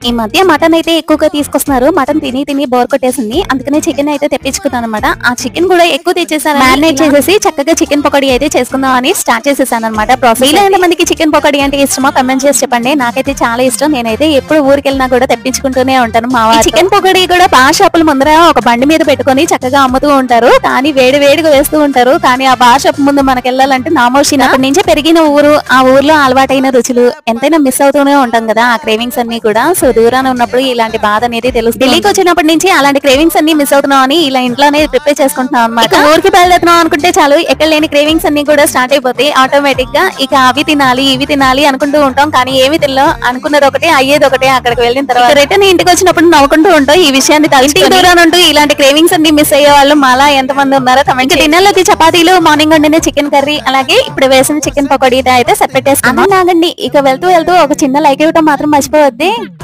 ఈ మధ్య మటన్ అయితే ఎక్కువగా తీసుకొస్తున్నారు. మటన్ తిని తిని బోర్ కొట్టేసింది. అందుకనే చికెన్ అయితే తెప్పించుకున్నాను అనమాట. ఆ చికెన్ కూడా ఎక్కువ తెచ్చేసాను. మ్యారినేట్ చేసేసి చక్కగా చికెన్ పకోడీ అయితే చేసుకుందాం అని స్టార్ట్ చేసేసాను అనమాట. మీలో ఎంత మందికి చికెన్ పకోడీ అంటే ఇష్టమో కమెంట్ చేసి చెప్పండి. నాకైతే చాలా ఇష్టం. నేనైతే ఎప్పుడు ఊరికి వెళ్ళినా కూడా తెప్పించుకుంటూనే ఉంటాను. మా వారు చికెన్ పకోడీ కూడా బార్ షాపుల ముందర ఒక బండి మీద పెట్టుకొని చక్కగా అమ్ముతూ ఉంటారు. కానీ వేడి వేడిగా వేస్తూ ఉంటారు. కానీ ఆ బార్ షాప్ ముందు మనకి వెళ్ళాలంటే నామోషిన అక్కడి నుంచి పెరిగిన ఊరు, ఆ ఊర్లో అలవాటైన రుచులు ఎంతైనా మిస్ అవుతూనే ఉంటాం కదా. ఆ క్రేవింగ్స్ అన్ని కూడా. సో దూరాన ఉన్నప్పుడు ఇలాంటి బాధ అనేది తెలుస్తుంది. ఢిల్లీకి వచ్చినప్పటి నుంచి అలాంటి క్రేవింగ్స్ అన్ని మిస్ అవుతున్నాం అని ఇలా ఇంట్లోనే ప్రిపేర్ చేసుకుంటున్నాం అనమాట. ఊరికి బయలుదేరుతున్నాం అనుకుంటే చాలు ఎక్కడ లేని క్రేవింగ్స్ అన్ని కూడా స్టార్ట్ అయిపోతాయి ఆటోమేటిక్ గా. ఇక అవి తినాలి ఇవి తినాలి అనుకుంటూ ఉంటాం. కానీ ఏమి తినలో అనుకున్నది ఒకటే అయ్యేది ఒకటే. అక్కడికి వెళ్ళిన తర్వాత రిటర్న్ ఇంటికి వచ్చినప్పుడు నవ్వుకుంటూ ఉంటాం ఈ విషయాన్ని. ఇంటికి దూరాన ఉంటూ ఇలాంటి క్రేవింగ్స్ అన్ని మిస్ అయ్యే వాళ్ళు మాలా ఎంతమంది ఉన్నారో కమెంట్. డిన్నర్లోకి చపాతీలు, మార్నింగ్ వండిన చికెన్ కర్రీ, అలాగే ఇప్పుడు వేసిన చికెన్ పకోడీ అయితే సెట్ పెట్టేసుకున్నాం. నాగండి ఇక వెళ్తూ వెళ్తూ ఒక చిన్న లైక్ ఇవ్వడం మాత్రం మర్చిపోవద్ది.